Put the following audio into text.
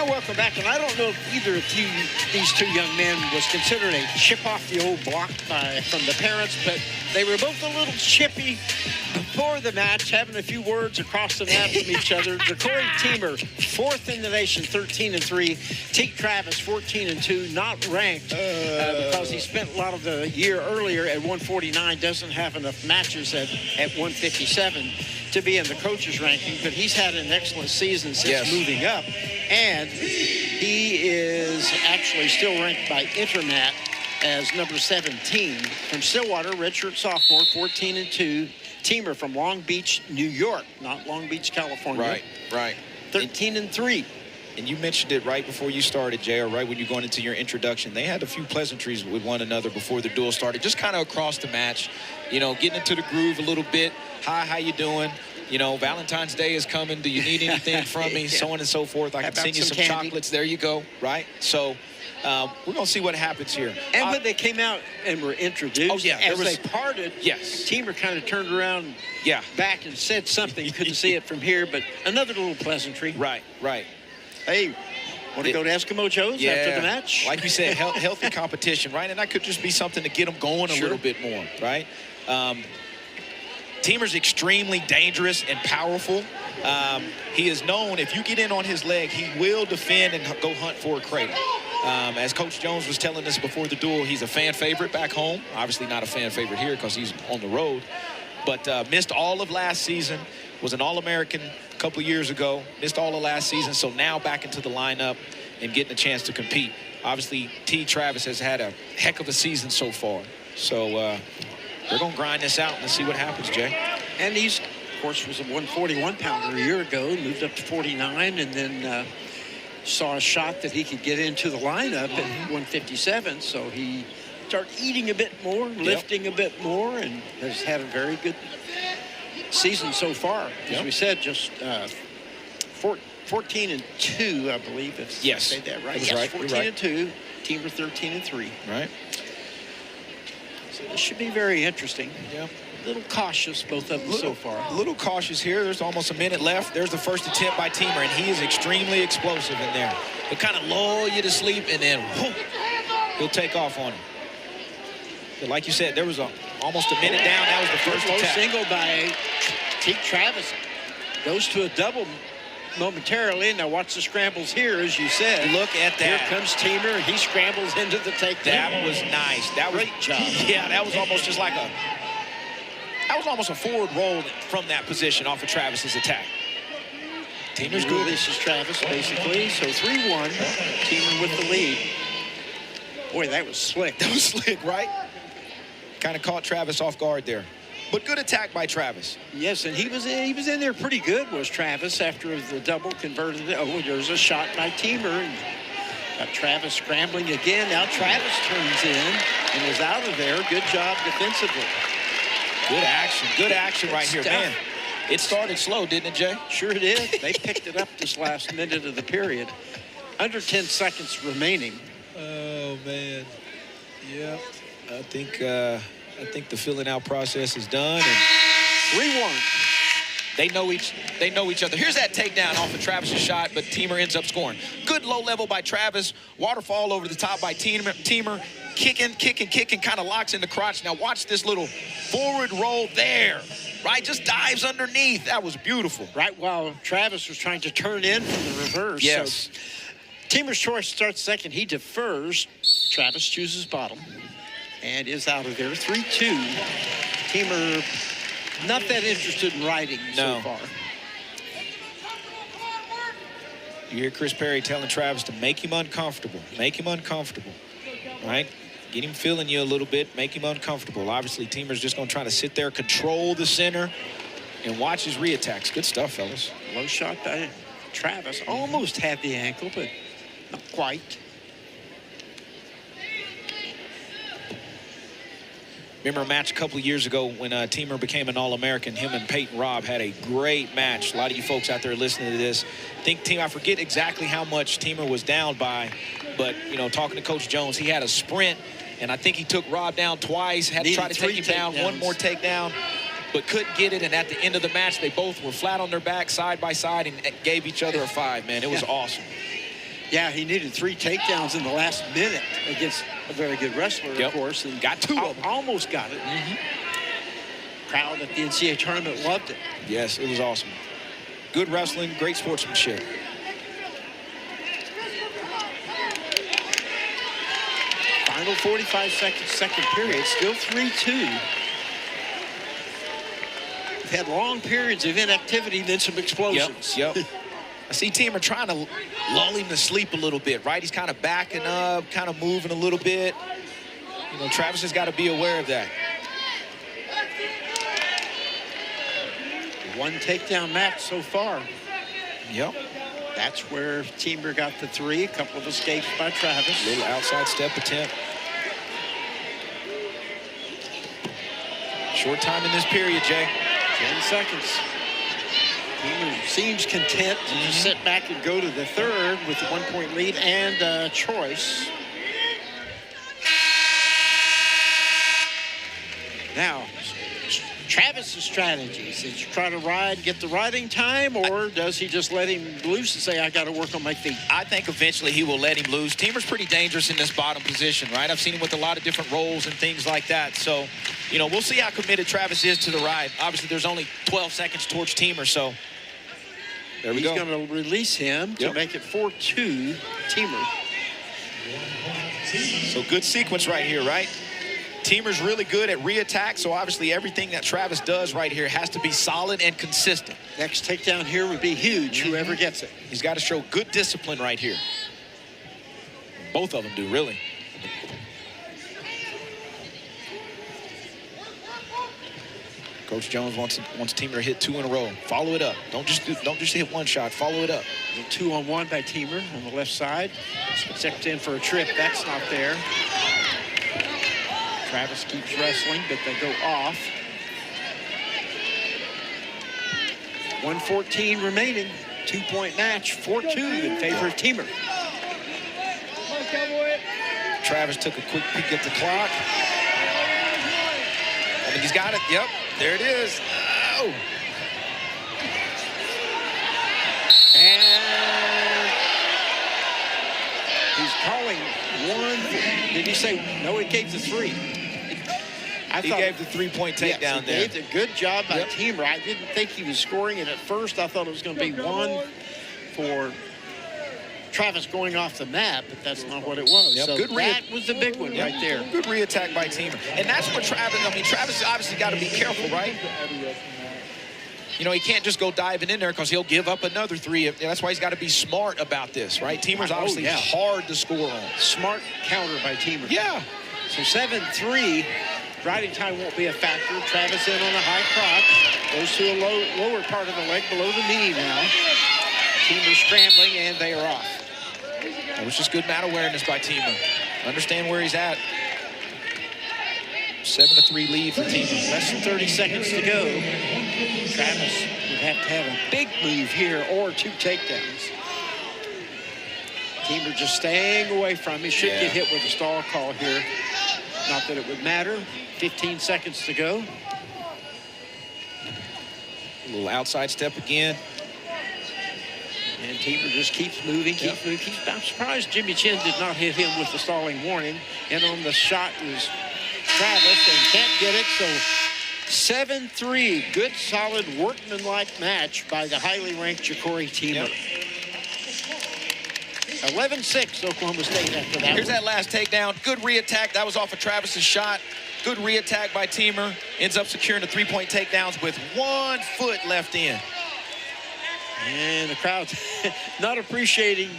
And welcome back. And I don't know if either of these two young men was considered a chip off the old block from the parents, but they were both a little chippy before the match, having a few words across the mat from each other. Jacori Teemer, 4th in the nation, 13-3. Teague Travis, 14-2, not ranked because he spent a lot of the year earlier at 149, doesn't have enough matches at 157 to be in the coaches' ranking, but he's had an excellent season since moving up. And he is actually still ranked by Intermat as number 17. From Stillwater, redshirt sophomore, 14-2. Teemer from Long Beach, New York, not Long Beach, California. Right. 13-3. And you mentioned it right before you started, Jay, or right when you're going into your introduction. They had a few pleasantries with one another before the duel started, just kind of across the match, you know, getting into the groove a little bit. Hi, how you doing? You know, Valentine's Day is coming. Do you need anything from me? So on and so forth. I can send you some chocolates. There you go, right? So we're going to see what happens here. And when they came out and were introduced, as they parted, yes, Teemer kind of turned around back and said something. You couldn't see it from here, but another little pleasantry. Right. Hey, want to go to Eskimo Joe's after the match? Like you said, healthy competition, right? And that could just be something to get them going a little bit more, right? Teemer's extremely dangerous and powerful. He is known, if you get in on his leg, he will defend and go hunt for a cradle. As Coach Jones was telling us before the duel, he's a fan favorite back home. Obviously not a fan favorite here because he's on the road. But missed all of last season, was an All-American a couple years ago, missed all of last season, so now back into the lineup and getting a chance to compete. Obviously, Teague Travis has had a heck of a season so far. So they're going to grind this out and see what happens, Jay. And he's, of course, was a 141-pounder a year ago, moved up to 49, and then saw a shot that he could get into the lineup at 157. So he started eating a bit more, lifting a bit more, and has had a very good season so far. As we said, just 14-2, I believe. If I say that right. Yes, 14-2. Teemer 13-3. Right. So this should be very interesting. Yeah. A little cautious, both of them so far. A little cautious here. There's almost a minute left. There's the first attempt by Teemer, and he is extremely explosive in there. He'll kind of lull you to sleep, and then whoop, he'll take off on him. But like you said, there was almost a minute down. That was the first attack. Single by Teague Travis. Goes to a double momentarily. Now watch the scrambles here, as you said. Look at that. Here comes Teemer, and he scrambles into the takedown. That was nice. That was great job. Yeah, that was almost just like a... That was almost a forward roll from that position off of Travis's attack. Teemer's good. This is Travis, basically. So 3-1. Teemer with the lead. Boy, that was slick. That was slick, right? Kind of caught Travis off guard there. But good attack by Travis. Yes, and he was in there pretty good, was Travis, after the double converted. Oh, there's a shot by Teemer. And got Travis scrambling again. Now Travis turns in and is out of there. Good job defensively. Good action right here, man. It started slow, didn't it, Jay? Sure did. They picked it up this last minute of the period. Under 10 seconds remaining. Oh, man. Yeah. I think the filling out process is done. And 3-1. They know each other. Here's that takedown off of Travis's shot, but Teemer ends up scoring. Good low level by Travis. Waterfall over the top by Teemer. Kicking, kind of locks in the crotch. Now watch this little forward roll there, right? Just dives underneath. That was beautiful. Right while Travis was trying to turn in from the reverse. Yes. So Teemer's choice starts second. He defers. Travis chooses bottom and is out of there. 3-2. Teemer not that interested in riding so far. You hear Chris Perry telling Travis to make him uncomfortable. Make him uncomfortable, right? Get him feeling you a little bit, make him uncomfortable. Obviously, Teemer's just going to try to sit there, control the center, and watch his reattacks. Good stuff, fellas. Low shot by Travis. Almost had the ankle, but not quite. Remember a match a couple of years ago when Teemer became an All-American. Him and Peyton Robb had a great match. A lot of you folks out there listening to this I forget exactly how much Teemer was down by, but, you know, talking to Coach Jones, he had a sprint, and I think he took Robb down twice, had to try to take him down, one more takedown, but couldn't get it. And at the end of the match, they both were flat on their back, side by side, and gave each other a 5, man. It was awesome. Yeah, he needed 3 takedowns in the last minute against a very good wrestler, of course. And got 2 of them. Almost got it. Crowd at the NCAA tournament loved it. Yes, it was awesome. Good wrestling, great sportsmanship. Final 45 seconds, second period, still 3-2. We've had long periods of inactivity, then some explosions. Yep. I see Teemer trying to lull him to sleep a little bit, right? He's kind of backing up, kind of moving a little bit. You know, Travis has got to be aware of that. 1 takedown match so far. Yep. That's where Teemer got the 3. A couple of escapes by Travis. Little outside step attempt. Short time in this period, Jay. 10 seconds. Teemer seems content to just sit back and go to the third with a 1-point lead and choice. Now, Travis's strategies. Does he try to ride, get the riding time, or does he just let him loose and say, I got to work on my feet? I think eventually he will let him loose. Teemer's pretty dangerous in this bottom position, right? I've seen him with a lot of different roles and things like that. So, you know, we'll see how committed Travis is to the ride. Obviously, there's only 12 seconds towards Teemer, so there we go. He's going to release him to make it 4-2 Teemer. So good sequence right here, right? Teemer's really good at re-attack, so obviously everything that Travis does right here has to be solid and consistent. Next takedown here would be huge, whoever gets it. He's got to show good discipline right here. Both of them do, really. Coach Jones wants Teemer to hit 2 in a row. Follow it up. Don't just hit 1 shot. Follow it up. 2-on-1 by Teemer on the left side. Stepped in for a trip. That's not there. Travis keeps wrestling, but they go off. 1:14 remaining. 2-point match. 4-2 in favor of Teemer. Travis took a quick peek at the clock. I think he's got it. Yep, there it is. Oh. And he's calling 1. Did he say no? He gave the 3. He gave the 3-point takedown there. He did a good job by Teemer. I didn't think he was scoring it at first. I thought it was going to be 1 for Travis going off the mat, but that's not what it was. So good that was the big one right there. Good re-attack by Teemer. And that's what Travis, Travis obviously got to be careful, right? You know, he can't just go diving in there because he'll give up another 3. That's why he's got to be smart about this, right? Teemer's obviously hard to score on. Smart counter by Teemer. Yeah. So 7-3. Riding time won't be a factor. Travis in on a high crotch. Goes to a lower part of the leg below the knee now. Teemer scrambling, and they are off. That was just good mat awareness by Teemer. Understand where he's at. 7-3 lead for Teemer. Less than 30 seconds to go. Travis would have to have a big move here or 2 takedowns. Teemer just staying away from him. He should get hit with a stall call here. Not that it would matter. 15 seconds to go. A little outside step again. And Teemer just keeps moving, keeps moving. I'm surprised Jimmy Chin did not hit him with the stalling warning. And on the shot was Travis and can't get it. So 7-3, good, solid, workmanlike match by the highly ranked Jacori Teemer. 11-6 Oklahoma State after that. Here's that last takedown. Good re-attack. That was off of Travis's shot. Good re-attack by Teemer. Ends up securing the 3-point takedowns with 1 foot left in. And the crowd not appreciating